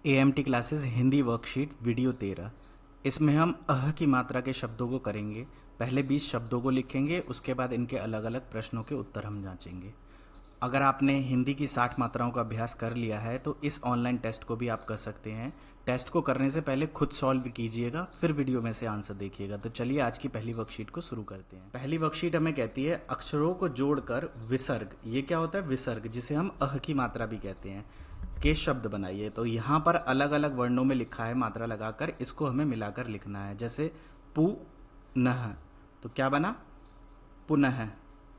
EMT classes Hindi worksheet video 13। इसमें हम अह की मात्रा के शब्दों को करेंगे। पहले 20 शब्दों को लिखेंगे, उसके बाद इनके अलग अलग प्रश्नों के उत्तर हम जांचेंगे। अगर आपने हिंदी की 60 मात्राओं का अभ्यास कर लिया है तो इस ऑनलाइन टेस्ट को भी आप कर सकते हैं। टेस्ट को करने से पहले खुद सॉल्व कीजिएगा, फिर वीडियो में से आंसर देखिएगा। तो चलिए आज की पहली वर्कशीट को शुरू करते हैं। पहली वर्कशीट हमें कहती है अक्षरों को जोड़कर विसर्ग। ये क्या होता है? विसर्ग, जिसे हम अह की मात्रा भी कहते हैं, के शब्द बनाइए। तो यहाँ पर अलग अलग वर्णों में लिखा है मात्रा लगाकर, इसको हमें मिलाकर लिखना है। जैसे पु नह, तो क्या बना? पुनः।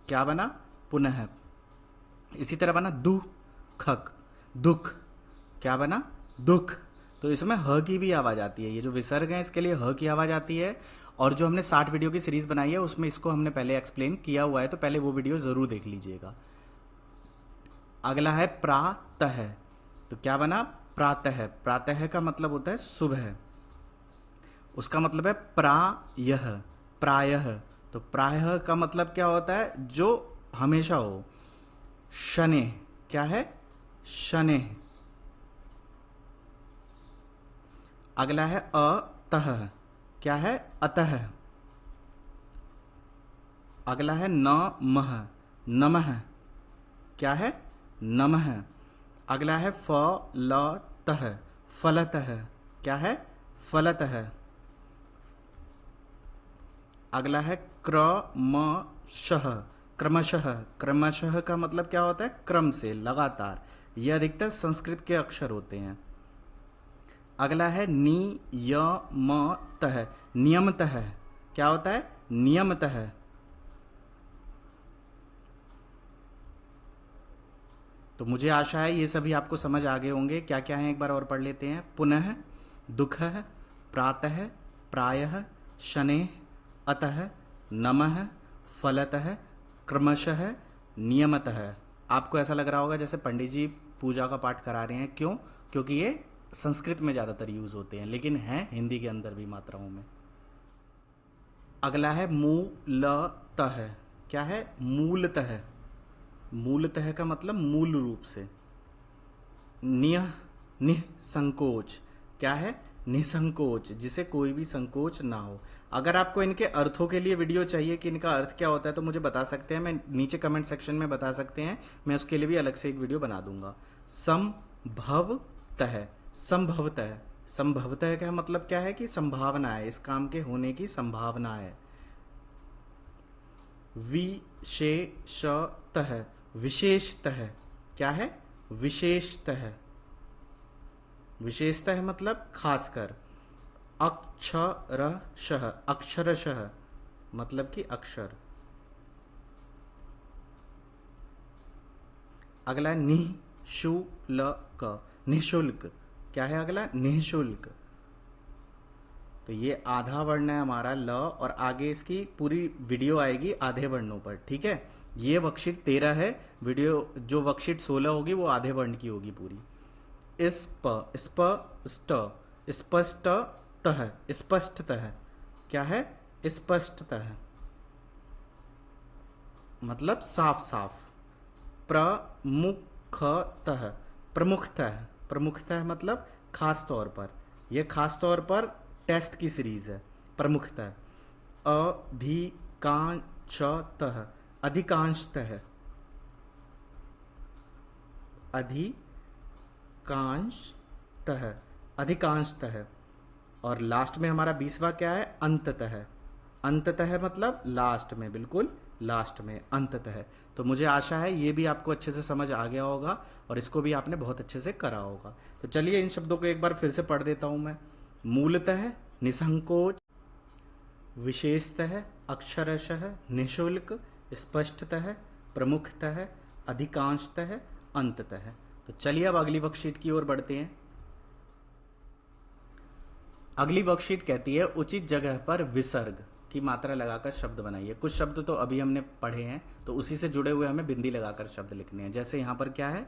क्या बना? पुनः। इसी तरह बना दु खक, दुख। क्या बना? दुख। तो इसमें ह की भी आवाज आती है। ये जो विसर्ग है इसके लिए ह की आवाज आती है। और जो हमने 60 वीडियो की सीरीज बनाई है उसमें इसको हमने पहले एक्सप्लेन किया हुआ है, तो पहले वो वीडियो जरूर देख लीजिएगा। अगला है प्रातः। तो क्या बना? प्रातः। प्रातः का मतलब होता है सुबह। उसका मतलब है प्रायः। प्रायः। तो प्रायः का मतलब क्या होता है? जो हमेशा हो। शनैः। क्या है? शनैः। अगला है अतः। क्या है? अतः। अगला है नमः। नमः। क्या है? नमः। अगला है फलतः। फलतः। क्या है? फलतः। अगला है क्रमशः। क्रमशः। क्रमशः का मतलब क्या होता है? क्रम से, लगातार। यह अधिकतर संस्कृत के अक्षर होते हैं। अगला है नियमतः। नियमतः। क्या होता है? नियमतः। तो मुझे आशा है ये सभी आपको समझ आ गए होंगे। क्या क्या है एक बार और पढ़ लेते हैं। पुनः, दुःखः, प्रातः, प्रायः, शनैः, अतः, नमः, फलतः, क्रमशः, नियमतः। आपको ऐसा लग रहा होगा जैसे पंडित जी पूजा का पाठ करा रहे हैं। क्यों? क्योंकि ये संस्कृत में ज़्यादातर यूज होते हैं, लेकिन हैं हिंदी के अंदर भी मात्राओं में। अगला है मूलतः। क्या है? मूलतः। मूलतः का मतलब मूल रूप से। निह, निसंकोच। क्या है? निसंकोच, जिसे कोई भी संकोच ना हो। अगर आपको इनके अर्थों के लिए वीडियो चाहिए कि इनका अर्थ क्या होता है तो मुझे बता सकते हैं, मैं नीचे कमेंट सेक्शन में बता सकते हैं, मैं उसके लिए भी अलग से एक वीडियो बना दूंगा। संभवतः। संभवतः। संभवतः का मतलब क्या है? कि संभावना है, इस काम के होने की संभावना है। विशेषतः। विशेषतः। क्या है? विशेषतः। विशेषतः मतलब खासकर। अक्षरशः। अक्षरशः मतलब कि अक्षर। अगला निःशुल्क। निःशुल्क। क्या है अगला? निःशुल्क। तो ये आधा वर्ण है हमारा ल, और आगे इसकी पूरी वीडियो आएगी आधे वर्णों पर। ठीक है, ये वर्कशीट 13 है। वीडियो जो वर्कशीट 16 होगी वो आधे वर्ण की होगी पूरी। स्प, स्पष्ट, स्पष्टतः। स्पष्टतः। क्या है? स्पष्टतः मतलब साफ साफ। प्रमुखतः। प्रमुखतः। प्रमुखतः मतलब खास तौर पर। यह खास तौर पर टेस्ट की सीरीज है। प्रमुखतः। अधिकांशतः। अधिकांशतः। अधिकांशतः। अधिकांशतः। और लास्ट में हमारा 20वां क्या है? अंततः। अंततः मतलब लास्ट में, बिल्कुल लास्ट में, अंततः। तो मुझे आशा है ये भी आपको अच्छे से समझ आ गया होगा और इसको भी आपने बहुत अच्छे से करा होगा। तो चलिए इन शब्दों को एक बार फिर से पढ़ देता हूं मैं। मूलतः, निसंकोच, विशेषतः, अक्षरशः, निःशुल्क, स्पष्टतः, प्रमुखतः, अधिकांशतः, अंततः। तो चलिए अब अगली वर्कशीट की ओर बढ़ते हैं। अगली वर्कशीट कहती है उचित जगह पर विसर्ग की मात्रा लगाकर शब्द बनाइए। कुछ शब्द तो अभी हमने पढ़े हैं, तो उसी से जुड़े हुए हमें बिंदी लगाकर शब्द लिखने हैं। जैसे यहाँ पर क्या है?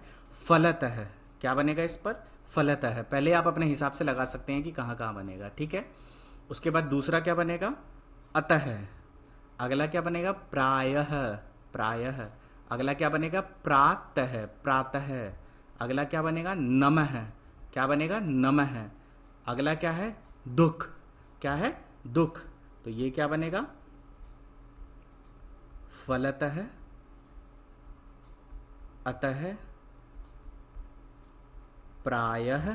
फलतः। क्या बनेगा इस पर? फलतः। पहले आप अपने हिसाब से लगा सकते हैं कि कहाँ कहाँ बनेगा। ठीक है, उसके बाद दूसरा क्या बनेगा? अतः। अगला क्या बनेगा? प्रायः। प्रायः। अगला क्या बनेगा? प्रातः। प्रातः। अगला क्या बनेगा? नमः। क्या बनेगा, नमः। अगला क्या है, दुख, क्या है, दुख, तो ये क्या बनेगा, फलतः, अतः, प्रायः,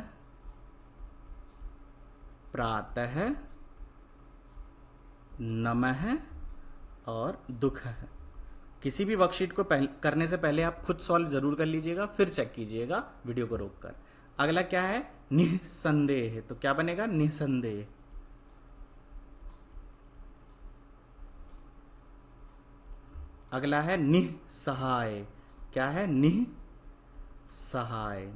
प्रातः, नमः और दुख है। किसी भी वर्कशीट को करने से पहले आप खुद सॉल्व जरूर कर लीजिएगा, फिर चेक कीजिएगा वीडियो को रोककर। अगला क्या है, निसंदेह, तो क्या बनेगा, निसंदेह। अगला है निसहाय, क्या है, निसहाय,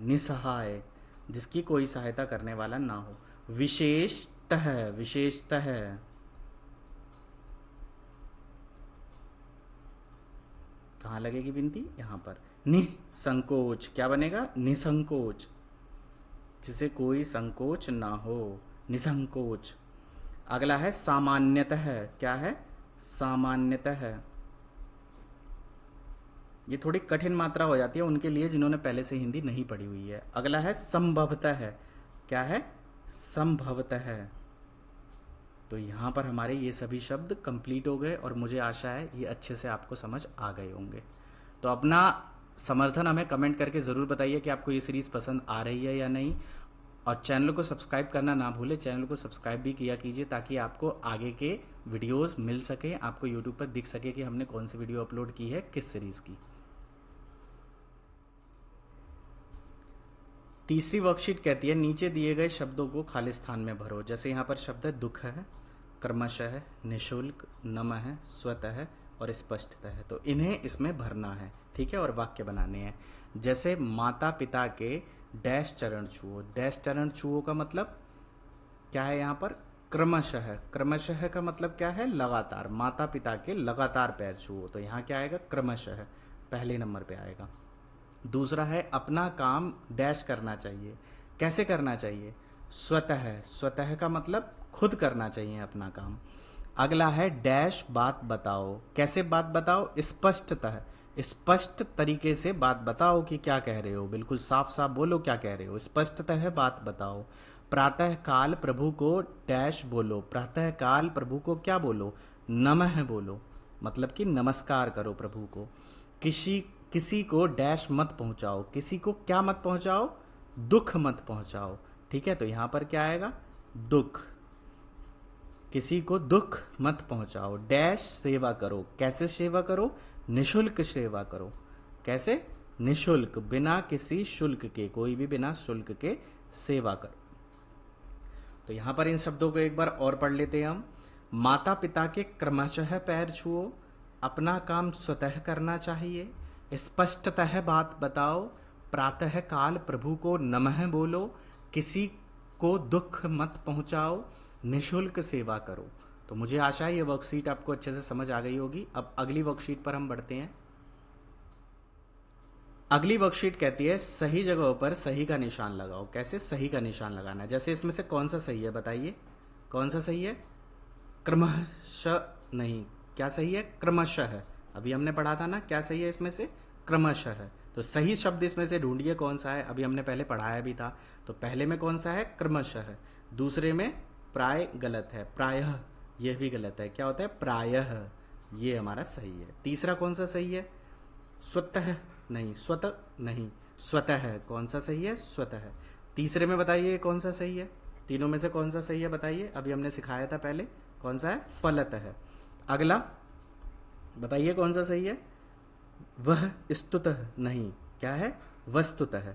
निसहाय, जिसकी कोई सहायता करने वाला ना हो। विशेषतः, विशेषतः, कहाँ लगेगी बिंदी, यहां पर। निसंकोच, क्या बनेगा, निसंकोच, जिसे कोई संकोच ना हो, निसंकोच। अगला है सामान्यतः, क्या है, सामान्यतः। ये थोड़ी कठिन मात्रा हो जाती है उनके लिए जिन्होंने पहले से हिंदी नहीं पढ़ी हुई है। अगला है संभवतः, क्या है, संभवतः। तो यहां पर हमारे ये सभी शब्द कंप्लीट हो गए और मुझे आशा है ये अच्छे से आपको समझ आ गए होंगे। तो अपना समर्थन हमें कमेंट करके ज़रूर बताइए कि आपको ये सीरीज़ पसंद आ रही है या नहीं, और चैनल को सब्सक्राइब करना ना भूलें। चैनल को सब्सक्राइब भी किया कीजिए ताकि आपको आगे के वीडियोस मिल सके, आपको यूट्यूब पर दिख सके कि हमने कौन सी वीडियो अपलोड की है किस सीरीज़ की। तीसरी वर्कशीट कहती है नीचे दिए गए शब्दों को खाली स्थान में भरो। जैसे यहाँ पर शब्द है दुख है, क्रमशः है, निःशुल्क, नमः है, स्वतः है और स्पष्टतः है, तो इन्हें इसमें भरना है, ठीक है, और वाक्य बनाने हैं। जैसे माता पिता के डैश चरण छुओ, डैश चरण छुओ का मतलब क्या है, यहाँ पर क्रमशः, क्रमशः का मतलब क्या है, लगातार, माता पिता के लगातार पैर छुओ, तो यहाँ क्या आएगा, क्रमशः पहले नंबर पे आएगा। दूसरा है अपना काम डैश करना चाहिए, कैसे करना चाहिए, स्वतः, स्वतः का मतलब खुद करना चाहिए अपना काम। अगला है डैश बात बताओ, कैसे बात बताओ, स्पष्टतः, स्पष्ट तरीके से बात बताओ कि क्या कह रहे हो, बिल्कुल साफ साफ बोलो क्या कह रहे हो, स्पष्टतः बात बताओ। प्रातः काल प्रभु को डैश बोलो, प्रातः काल प्रभु को क्या बोलो, नमः बोलो, मतलब कि नमस्कार करो प्रभु को। किसी को डैश मत पहुंचाओ, किसी को क्या मत पहुंचाओ, दुख मत पहुंचाओ, ठीक है, तो यहां पर क्या आएगा, दुख, किसी को दुख मत पहुंचाओ। डैश सेवा करो, कैसे सेवा करो, निशुल्क सेवा करो, कैसे, निशुल्क, बिना किसी शुल्क के, कोई भी बिना शुल्क के सेवा करो। तो यहां पर इन शब्दों को एक बार और पढ़ लेते हैं हम। माता पिता के क्रमशः पैर छुओ, अपना काम स्वतः करना चाहिए, स्पष्टतः बात बताओ, प्रातः काल प्रभु को नमः बोलो, किसी को दुख मत पहुंचाओ, निशुल्क सेवा करो। तो मुझे आशा है ये वर्कशीट आपको अच्छे से समझ आ गई होगी। अब अगली वर्कशीट पर हम बढ़ते हैं। अगली वर्कशीट कहती है सही जगहों पर सही का निशान लगाओ। कैसे सही का निशान लगाना है, जैसे इसमें से कौन सा सही है बताइए, कौन सा सही है, क्रमशः नहीं, क्या सही है, क्रमशः है, अभी हमने पढ़ा था ना, क्या सही है इसमें से, क्रमशः है। तो सही शब्द इसमें से ढूंढिए कौन सा है, अभी हमने पहले पढ़ाया भी था। तो पहले में कौन सा है, क्रमशः, दूसरे में प्राय गलत है, प्रायः यह भी गलत है, क्या होता है, प्रायः, ये हमारा सही है। तीसरा कौन सा सही है, स्वतः नहीं, स्वतः नहीं, स्वतः है, कौन सा सही है, स्वतः। तीसरे में बताइए कौन सा सही है, तीनों में से कौन सा सही है बताइए, अभी हमने सिखाया था पहले, कौन सा है, फलतः है। अगला बताइए कौन सा सही है, वह स्तुतः नहीं, क्या है, वस्तुतः।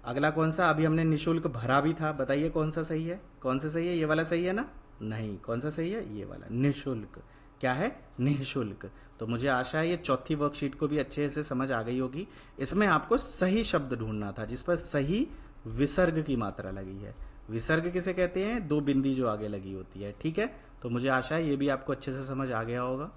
अगला कौन सा, अभी हमने निशुल्क भरा भी था, बताइए कौन सा सही है, कौन सा सही है, ये वाला सही है ना, नहीं, कौन सा सही है, ये वाला, निशुल्क, क्या है, निःशुल्क। तो मुझे आशा है ये चौथी वर्कशीट को भी अच्छे से समझ आ गई होगी। इसमें आपको सही शब्द ढूंढना था जिस पर सही विसर्ग की मात्रा लगी है। विसर्ग किसे कहते हैं, दो बिंदी जो आगे लगी होती है, ठीक है। तो मुझे आशा है ये भी आपको अच्छे से समझ आ गया होगा।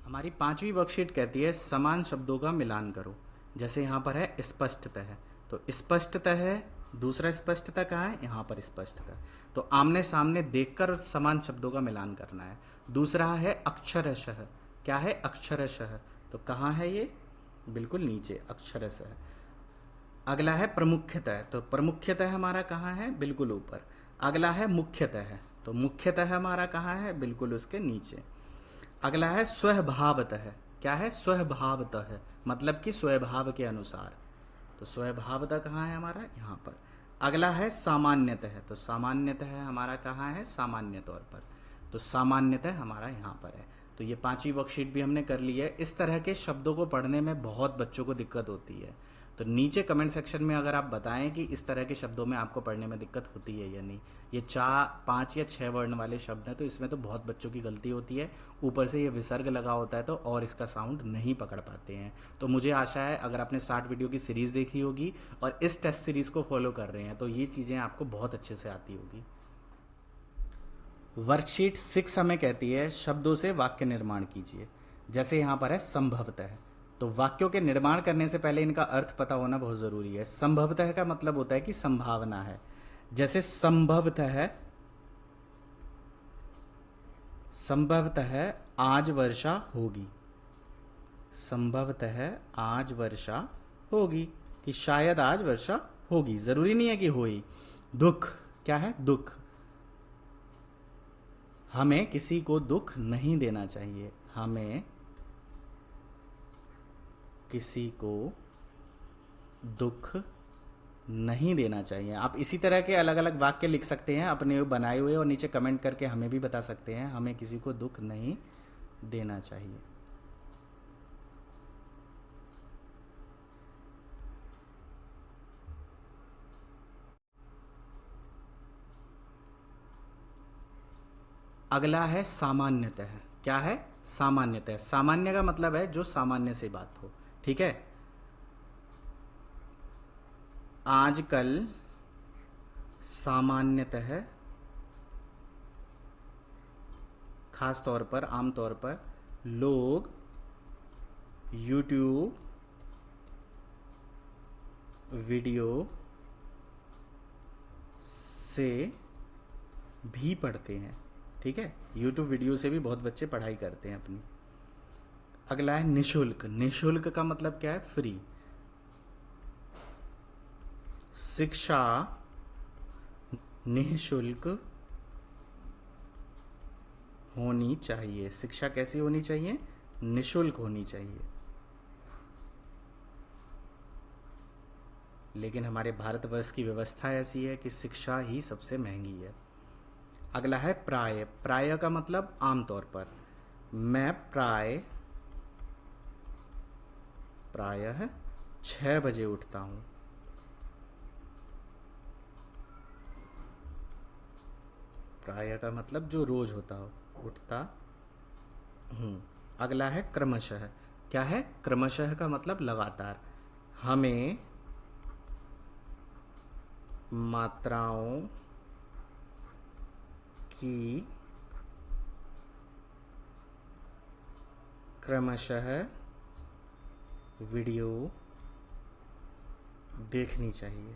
हमारी पांचवी वर्कशीट कहती है समान शब्दों का मिलान करो। जैसे यहाँ पर है स्पष्टतः, तो स्पष्टतः है, दूसरा स्पष्टतः कहाँ है, यहाँ पर स्पष्टतः, तो आमने सामने देखकर समान शब्दों का मिलान करना है। दूसरा है अक्षरशः, क्या है, अक्षरशः, तो कहाँ है ये, बिल्कुल नीचे, अक्षरशः। अगला है प्रमुख्यतः, तो प्रमुख्यतः हमारा कहाँ है, बिल्कुल ऊपर। अगला है मुख्यतः, तो मुख्यतः हमारा कहाँ है, बिल्कुल उसके नीचे। अगला है स्वभावतः, क्या है, स्वभावतः मतलब कि स्वभाव के अनुसार, तो स्वभावतः कहाँ है हमारा, यहाँ पर। अगला है सामान्यतः, तो सामान्यतः हमारा कहाँ है, सामान्य तौर पर, तो सामान्यतः हमारा यहाँ पर है। तो ये 5वीं वर्कशीट भी हमने कर ली है। इस तरह के शब्दों को पढ़ने में बहुत बच्चों को दिक्कत होती है, तो नीचे कमेंट सेक्शन में अगर आप बताएं कि इस तरह के शब्दों में आपको पढ़ने में दिक्कत होती है या नहीं। ये 5 या 6 वर्ण वाले शब्द हैं, तो इसमें तो बहुत बच्चों की गलती होती है। ऊपर से ये विसर्ग लगा होता है तो और इसका साउंड नहीं पकड़ पाते हैं। तो मुझे आशा है अगर आपने 60 वीडियो की सीरीज़ देखी होगी और इस टेस्ट सीरीज़ को फॉलो कर रहे हैं तो ये चीज़ें आपको बहुत अच्छे से आती होगी। वर्कशीट 6 हमें कहती है शब्दों से वाक्य निर्माण कीजिए। जैसे यहाँ पर है संभवतः, तो वाक्यों के निर्माण करने से पहले इनका अर्थ पता होना बहुत ज़रूरी है। संभवतः का मतलब होता है कि संभावना है। जैसे संभवतः आज वर्षा होगी, संभवतः आज वर्षा होगी, कि शायद आज वर्षा होगी, जरूरी नहीं है कि होई। दुख, क्या है, दुख, हमें किसी को दुख नहीं देना चाहिए, हमें किसी को दुख नहीं देना चाहिए। आप इसी तरह के अलग अलग वाक्य लिख सकते हैं अपने बनाए हुए और नीचे कमेंट करके हमें भी बता सकते हैं, हमें किसी को दुख नहीं देना चाहिए। अगला है सामान्यतः, क्या है, सामान्यतः। सामान्य का मतलब है जो सामान्य से बात हो, ठीक है। आजकल सामान्यतः, खास तौर पर, आम तौर पर लोग YouTube वीडियो से भी पढ़ते हैं, ठीक है। YouTube वीडियो से भी बहुत बच्चे पढ़ाई करते हैं अपनी। अगला है निशुल्क। निशुल्क का मतलब क्या है, फ्री। शिक्षा निःशुल्क होनी चाहिए। शिक्षा कैसी होनी चाहिए, निःशुल्क होनी चाहिए। लेकिन हमारे भारतवर्ष की व्यवस्था ऐसी है कि शिक्षा ही सबसे महंगी है। अगला है प्राय। प्राय का मतलब आमतौर पर। मैं प्रायः 6 बजे उठता हूं। प्राय का मतलब जो रोज होता हो, उठता हूं। अगला है क्रमशः। क्या है, क्रमशः का मतलब लगातार। हमें मात्राओं की क्रमशः वीडियो देखनी चाहिए।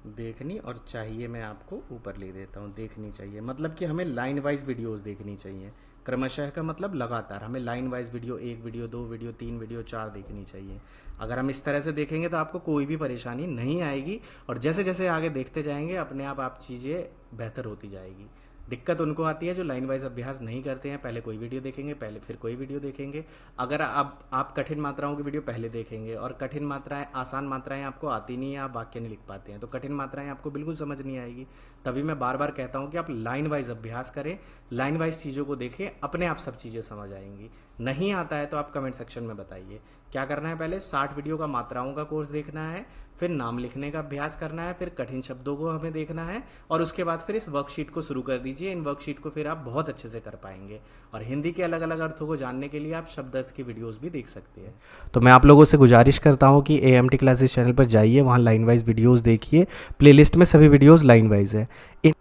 देखनी और चाहिए मैं आपको ऊपर ले देता हूँ, देखनी चाहिए मतलब कि हमें लाइन वाइज वीडियोस देखनी चाहिए। क्रमशः का मतलब लगातार, हमें line wise video, 1 video, 2 video, 3 video, 4 देखनी चाहिए। अगर हम इस तरह से देखेंगे तो आपको कोई भी परेशानी नहीं आएगी और जैसे जैसे आगे देखते जाएंगे अपने आप चीज़ें बेहतर होती जाएगी। दिक्कत उनको आती है जो लाइन वाइज अभ्यास नहीं करते हैं, पहले कोई वीडियो देखेंगे, पहले फिर कोई वीडियो देखेंगे। अगर आप कठिन मात्राओं की वीडियो पहले देखेंगे और कठिन मात्राएं, आसान मात्राएं आपको आती नहीं है, आप वाक्य नहीं लिख पाते हैं, तो कठिन मात्राएं आपको बिल्कुल समझ नहीं आएगी। तभी मैं बार बार कहता हूं कि आप लाइन वाइज अभ्यास करें, लाइन वाइज चीज़ों को देखें, अपने आप सब चीज़ें समझ आएंगी। नहीं आता है तो आप कमेंट सेक्शन में बताइए। क्या करना है, पहले 60 वीडियो का मात्राओं का कोर्स देखना है, फिर नाम लिखने का अभ्यास करना है, फिर कठिन शब्दों को हमें देखना है और उसके बाद फिर इस वर्कशीट को शुरू कर दीजिए। इन वर्कशीट को फिर आप बहुत अच्छे से कर पाएंगे और हिंदी के अलग अलग अर्थों को जानने के लिए आप शब्द अर्थ की वीडियोस भी देख सकते हैं। तो मैं आप लोगों से गुजारिश करता हूं कि AMT क्लासेस चैनल पर जाइए, वहां लाइन वाइज वीडियोस देखिए। प्लेलिस्ट में सभी वीडियोस लाइन वाइज है।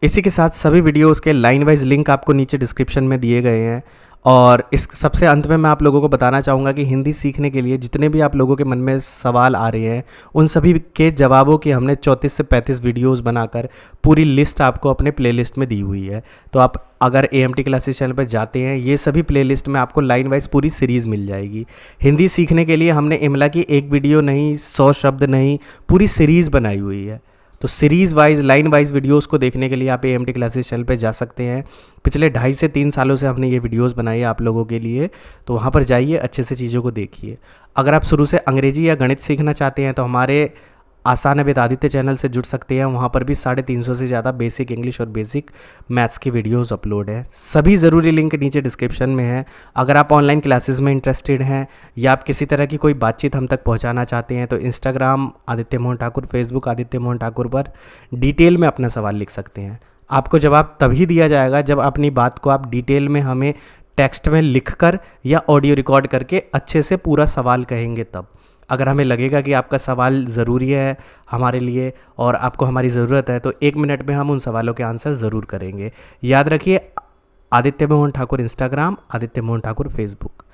इसी के साथ सभी वीडियोस के लाइन वाइज लिंक आपको नीचे डिस्क्रिप्शन में दिए गए हैं और इस सबसे अंत में मैं आप लोगों को बताना चाहूँगा कि हिंदी सीखने के लिए जितने भी आप लोगों के मन में सवाल आ रहे हैं उन सभी के जवाबों की हमने 34 से 35 वीडियोस बनाकर पूरी लिस्ट आपको अपने प्लेलिस्ट में दी हुई है। तो आप अगर AMT क्लासेस चैनल पर जाते हैं, ये सभी प्लेलिस्ट में आपको लाइन वाइज पूरी सीरीज़ मिल जाएगी। हिंदी सीखने के लिए हमने इमला की एक वीडियो नहीं, 100 शब्द नहीं, पूरी सीरीज़ बनाई हुई है। तो series wise line wise videos को देखने के लिए आप AMT क्लासेस चैनल पे जा सकते हैं। पिछले 2.5 से 3 सालों से हमने ये वीडियोस बनाई है आप लोगों के लिए, तो वहाँ पर जाइए, अच्छे से चीज़ों को देखिए। अगर आप शुरू से अंग्रेजी या गणित सीखना चाहते हैं तो हमारे आसान है विद आदित्य चैनल से जुड़ सकते हैं। वहाँ पर भी 350 से ज़्यादा बेसिक इंग्लिश और बेसिक मैथ्स की वीडियोस अपलोड है। सभी ज़रूरी लिंक नीचे डिस्क्रिप्शन में है। अगर आप ऑनलाइन क्लासेस में इंटरेस्टेड हैं या आप किसी तरह की कोई बातचीत हम तक पहुँचाना चाहते हैं तो इंस्टाग्राम आदित्य मोहन ठाकुर, फेसबुक आदित्य मोहन ठाकुर पर डिटेल में अपना सवाल लिख सकते हैं। आपको जवाब तभी दिया जाएगा जब अपनी बात को आप डिटेल में हमें टेक्स्ट में लिखकर या ऑडियो रिकॉर्ड करके अच्छे से पूरा सवाल कहेंगे तब। अगर हमें लगेगा कि आपका सवाल ज़रूरी है हमारे लिए और आपको हमारी ज़रूरत है तो 1 मिनट में हम उन सवालों के आंसर ज़रूर करेंगे। याद रखिए, आदित्य मोहन ठाकुर इंस्टाग्राम, आदित्य मोहन ठाकुर फेसबुक।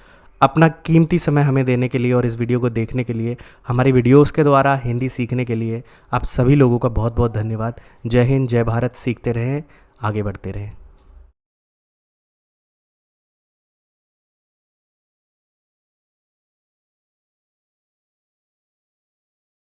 अपना कीमती समय हमें देने के लिए और इस वीडियो को देखने के लिए, हमारी वीडियोस के द्वारा हिंदी सीखने के लिए आप सभी लोगों का बहुत बहुत धन्यवाद। जय हिंद, जय भारत। सीखते रहें, आगे बढ़ते रहें।